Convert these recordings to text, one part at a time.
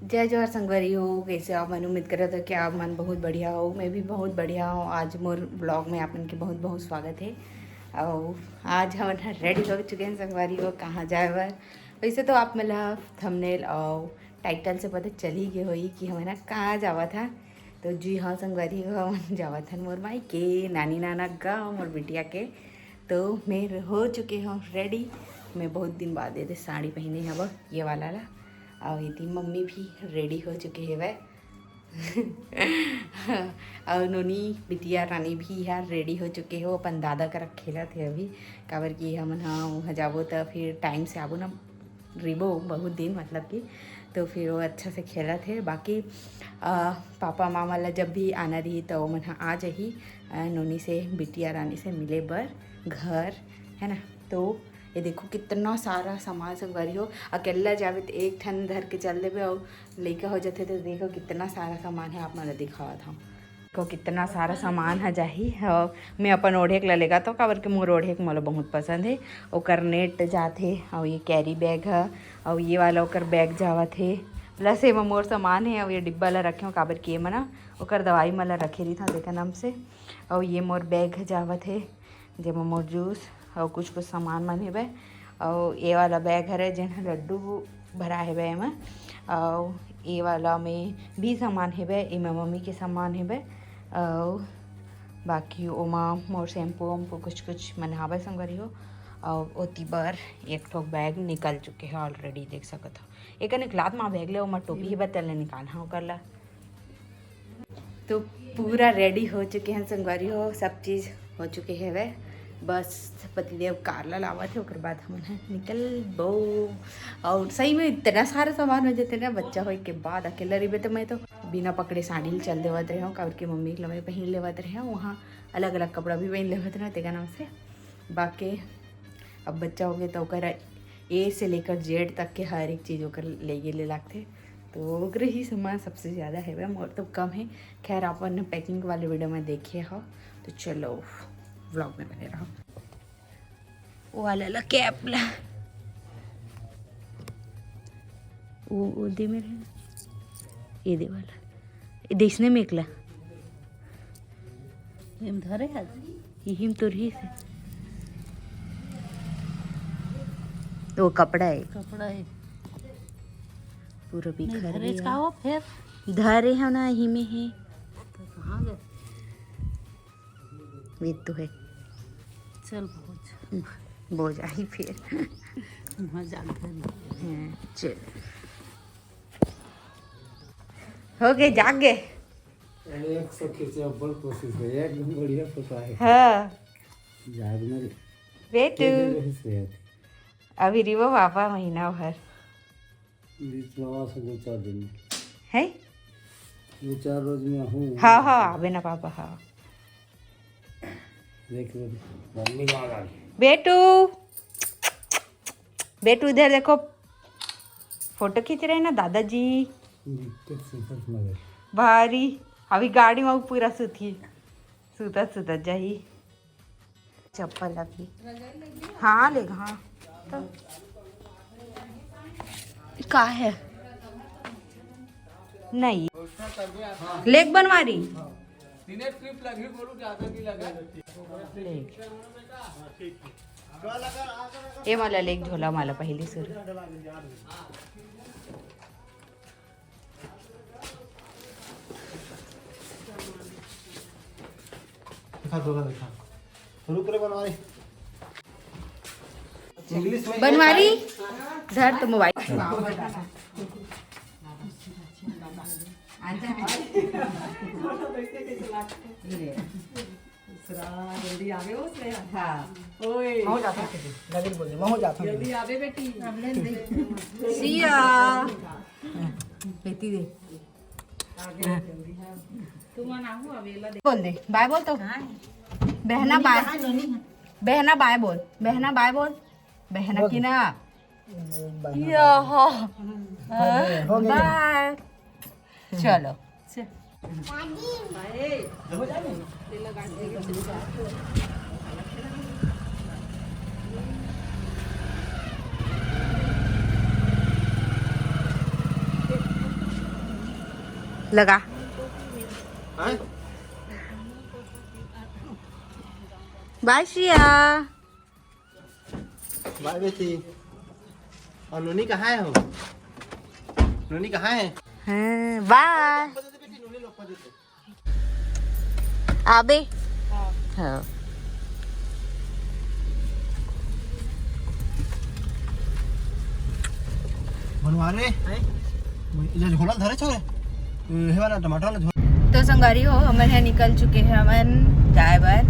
जय जोहर संगवारी हो। कैसे आप? मैंने उम्मीद करा था कि आप मन बहुत बढ़िया हो। मैं भी बहुत बढ़िया हूँ। आज मोर ब्लॉग में आप के बहुत बहुत स्वागत है। और आज हम रेडी हो चुके हैं संगवारी हो कहाँ जाए बर। वैसे तो आप मतलब थंबनेल और टाइटल से पता चल ही गए होई कि हमारा कहाँ जावा था। तो जी हाँ संगवारी हो, हम जावा था मोर माई के नानी नाना गाँव मोर बिटिया के। तो मैं हो चुके हूँ रेडी। मैं बहुत दिन बाद ये साड़ी पहनी है अब ये वाला ला। और ये मम्मी भी रेडी हो चुके हैं वह। और नोनी बिटिया रानी भी यार रेडी हो चुके हो। अपन दादा का खेला थे अभी काबर कि हम हाँ वहाँ जाबो तो फिर टाइम से आबो ना रिबो बहुत दिन मतलब कि। तो फिर वो अच्छा से खेला थे। बाकी पापा मामा ला जब भी आना रही तो मन आ जाही नोनी से बिटिया रानी से मिले बर घर है ना। तो ये देखो कितना सारा सामान संगवारी हो। अकेला जावे तो एक ठन धर के चल देवे और लड़का हो जाते तो देखो कितना सारा सामान है। आप मैंने दिखावा था को कितना सारा सामान है जाही। और मैं अपन ओढ़े ला लेगा तो काबर के मोर ओढ़े के मोला बहुत पसंद है। ओकर नेट जाते और ये कैरी बैग है और ये वाला ओकर बैग जावत है। प्लस एमा मोर सामान है और ये डिब्बा ला रखे हो काबर के मना ओकर दवाई मला रखे रही था देखा नाम से। और ये मोर बैग जावत है जेमा मोर जूस और कुछ सामान मन हेबे। और ये वाला बैग हरे जेन लड्डू भरा हेबे एमा। और ये वाला में भी सामान हेबे, एमा मम्मी के सामान हेबे। और बाकी ओमा मोर शैम्पू वैम्पू कुछ मन हावे संगवारी हो। और ओती बार एक ठोक बैग निकल चुके हैं ऑलरेडी देख सकत हो। एक निकलात माँ बैग ले ओमा टोपी हेबे तले निकालना कर ला। तो पूरा रेडी हो चुके हैं संगवारी हो। सब चीज़ हो चुके हैं वे। बस पतिदेव कारला लावा थे उसके बाद हम निकल बो। और सही में इतना सारा सामान हो जाते ना बच्चा हो के बाद अकेला रही तो मैं तो बिना पकड़े साड़ी चल देवत रहे हूँ काबर के मम्मी के लमे पहन लेवत रहे हूँ। वहाँ अलग अलग कपड़ा भी पहन लेवत रहे तेगा नाम से। बाकी अब बच्चा हो गया तो ओकर ए से लेकर जेड तक के हर एक चीज़ ओकर ले लागते। तो ओकरे ही सामान सबसे ज़्यादा है वह और तो कम है। खैर अपन पैकिंग वाले वीडियो में देखे हो तो चलो व्लॉग में बने रहो। वो वाला ला कैप ला वो दे मेरे ये दे वाला ये देसने में एकला हिम धरे है हिम तो रही से वो कपड़ा है पूरा बिखर गया। हो फिर धरे है ना ही में है तो कहाँ गए वे तो है। चल बोझ आई फिर चल हो गए जाग गए। एक सौ खींचे बड़ कोशिश है एकदम बढ़िया फोटो है। हाँ जागना बेटू अभी रिवो पापा महीना भर बीचवा से 2-4 दिन है 2-4 रोज में हूँ। हाँ हाँ आबे ना पापा। हाँ देख लो मम्मी आ गई। बेटू बेटू इधर देखो फोटो खींच रहे हैं ना दादाजी भारी। अभी गाड़ी में पूरा सुता जाही चप्पल अभी हाँ लेगा। हाँ तो का है नहीं लेग बनवारी ये मला लेग झोला मला पहली सुरू बनवारी धर तो मोबाइल जल्दी आवे उसने। हाँ ओए मैं हो जाता हूँ लगे बोल मैं हो जाता हूँ जल्दी आवे बेटी सिया बेटी दे तुम ना हो अवेला दे बोल दे बाय बोल तो बहना बाय बहना बाय बोल बहना बाय बोल बहना की ना बाय चलो लगा बाय श्रिया। बाय बेटी। और नूनी कहाँ है हो? नूनी कहाँ है? बाय आबे। हाँ बनवारे ये झोला धरे छोरे हे वाला टमाटर वाला झोला। तो संगारी हो हमन है निकल चुके हैं हमन जाए बर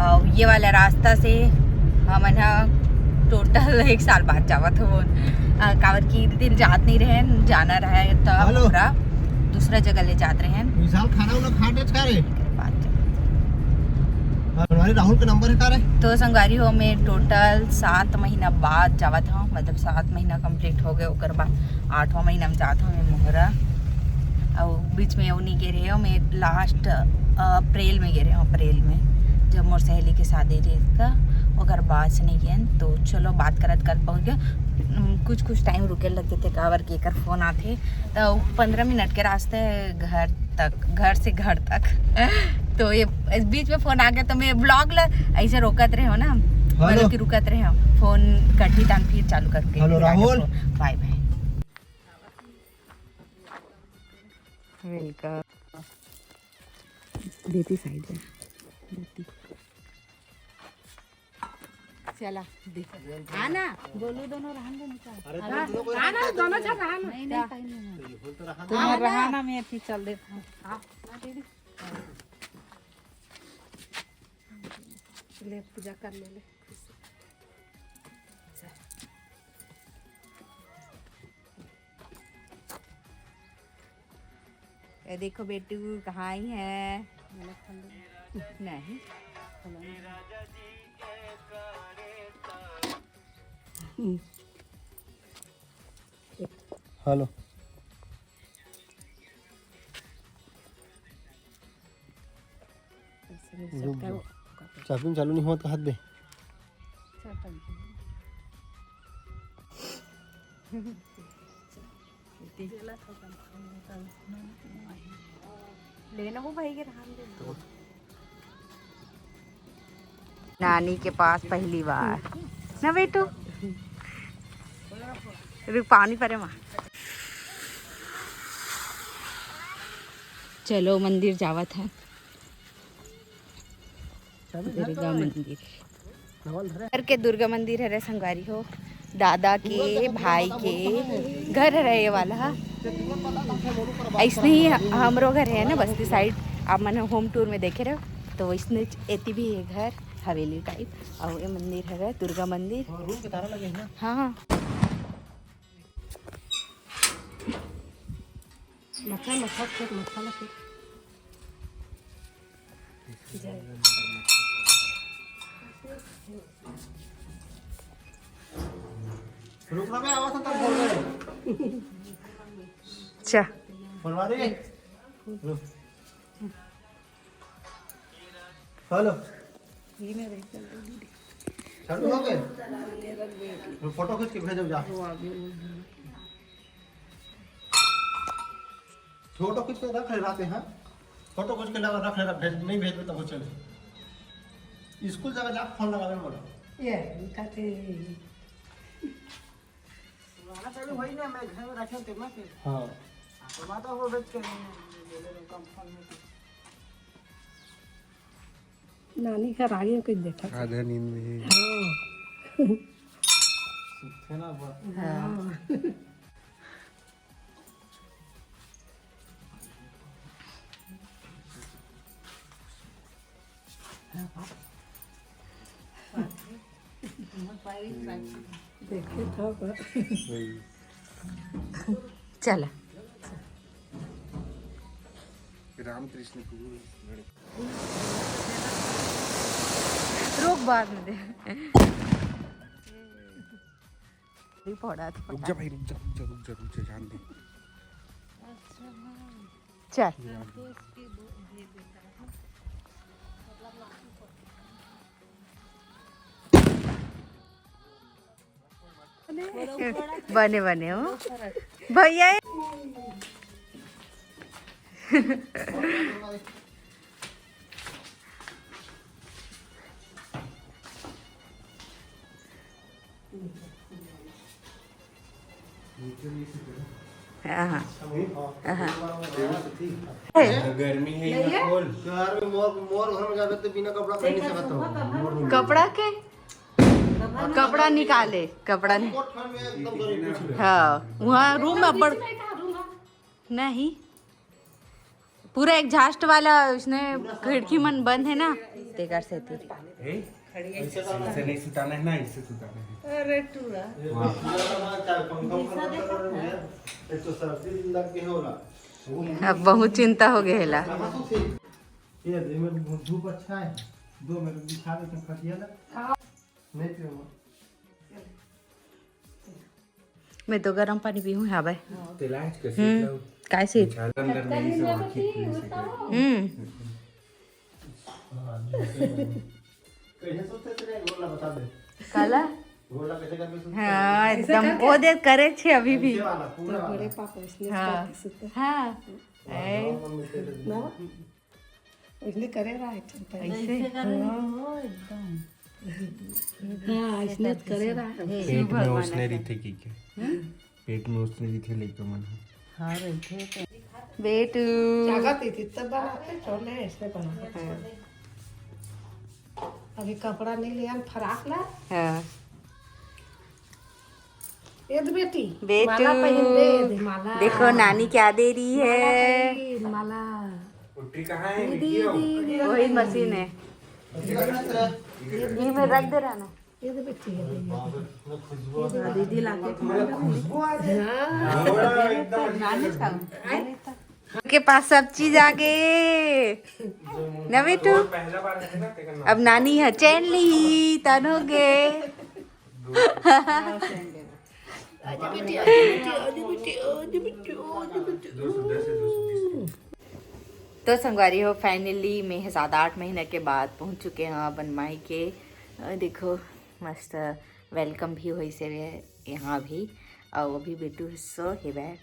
और ये वाला रास्ता से हमन है टोटल 1 साल बाद जावत हो कावर की दिन जात नहीं रहे जाना रहे तब पूरा दूसरा जगह ले जात रहे विशाल खाना उना खा टेच का रे बनवारी राहुल का नंबर है का रे। तो संगारी हो मैं टोटल 7 महीना बाद जावत हूँ मतलब 7 महीना कंप्लीट हो गए ओकर बाद 8वां महीना में जात हूँ मैं मोहरा और बीच में उन्हीं गे रहे हो मैं लास्ट अप्रैल में गे रहे हूँ अप्रैल में जब मोर सहेली के शादी रही का ओकर बाद से नहीं गए तो चलो बात करत कर पहुँच गए कुछ टाइम रुके लगते थे कावर के कर फोन आते तो 15 मिनट के रास्ते घर से घर तक तो ये इस बीच में फोन आ गया तो मैं ब्लॉग ऐसे रोकत रहे हो ना मतलब कि रुकत रहे हो फोन कटी तान फिर चालू करके। Hello Rahul bye bye welcome देती साइड है देती चला देख आना बोलू दोनों रहन दो निकाल आना दोनों छा रहन नहीं नहीं तुम्हारा रहना मैं फिर चल देता हूं हां दीदी ले पूजा कर ले ये देखो बेटू कहाँ आई है नहीं हेलो चार्जिंग चालू नहीं होता हाथ दे लेना हो भाई के नानी के पास पहली बार ना बेटू पानी परे माँ चलो मंदिर जावत है दुर्गा मंदिर घर के दुर्गा मंदिर है संगवारी हो दादा के भाई के घर है ये वाला ऐसने ही हमरो घर है ना बस्ती साइड आप मन होम टूर में देखे रहो तो वैसने एती भी है घर हवेली टाइप और ये मंदिर है दुर्गा मंदिर रूम के तारा लगे हैं ना। हाँ रुकना में आवाज तक बोल रहे अच्छा बनवारी हेलो चालू हो गए फोटो खींच के भेजो जा फोटो खींच के रख ले रहते हैं फोटो खींच के रख ले भेज नहीं भेज तो चले स्कूल जगह जा फोन लगा में बोलो ये काते चालू होई ना मैं घर में रखे थे मैं हां तो माता वो भेज के काम फोन में नानी घर आगे कुछ देखा आधा नींद में हां है ना हां देखते था चला रामकृष्ण रुक बाद में दे पड़ा रुक जा भाई रुक जा जान दे चल बने बने हो भैया हाँ गर्मी है यहाँ खोल। घर में मोर घर में जावे तो बिना कपड़ा पहन सकत हो। कपड़ा के कपड़ा निकाले कपड़ा कोट ठंड में एकदम गर्मी। हाँ वहाँ रूम में बड़ नहीं पूरा एक झास्ट वाला उसने खिड़की मन बंद है ना तेकर से थी ऐसे नहीं सुताना है ना, इससे सुताना है। अरे टूरा तो सर्दी लग के होला। अब बहुत चिंता हो गया है ये में धूप अच्छा है। 2 मिनट बिछा दे तुम खटिया ना। नहीं पियो। मैं तो गर्म पानी पीऊँ यहाँ भाई तिलाच कैसे लाऊं? कैसे अंदर नहीं सब आँखें खुल सके। कैसे सोचते थे गोला बता दे। काला गोला कैसे करके सोचते? हाँ एकदम वो दे करे छे अभी भी ये वाला पूरा बड़े पापा इसलिए हाँ करके सुते हाँ ना इसलिए करे रहा है ऐसे हाँ इसलिए करे रहा है पेट में उसने रही थे की क्या? पेट में उसने रही थे लेकर मन। हाँ बैठे बेटू जागती थी तब बनाते छोले ऐसे बनाते अभी कपड़ा नहीं लिया फराक ला हाँ ये दे बेटी बेटू माला पहन दे माला देखो नानी क्या दे रही है पहन, माला उठी कहाँ है वीडियो? वही मशीन है ये में रख दे रहा ना ये दे बेटी दीदी लाके एकदम के पास सब चीज आ गए ना बेटू पहला बार है ना तेरा। अब नानी है चैन ली तन हो गए तो संगवारी हो फाइनली मैं 7-8 महीने के बाद पहुंच चुके हैं अपन माई के। देखो मस्त वेलकम भी हुई से यहाँ भी और अभी बेटू सो है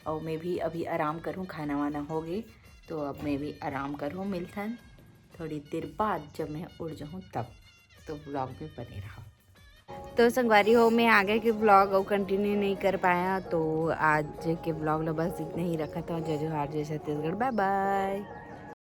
और मैं भी अभी आराम करूँ खाना वाना हो गई तो अब मैं भी आराम करूँ मिलथन थोड़ी देर बाद जब मैं उड़ जाऊँ तब तो ब्लॉग में बने रहो। तो संगवारी हो मैं आगे के ब्लॉग और कंटिन्यू नहीं कर पाया तो आज के ब्लॉग लो बस इतना ही रखा था। जय जोहार जय छत्तीसगढ़ बाय बाय।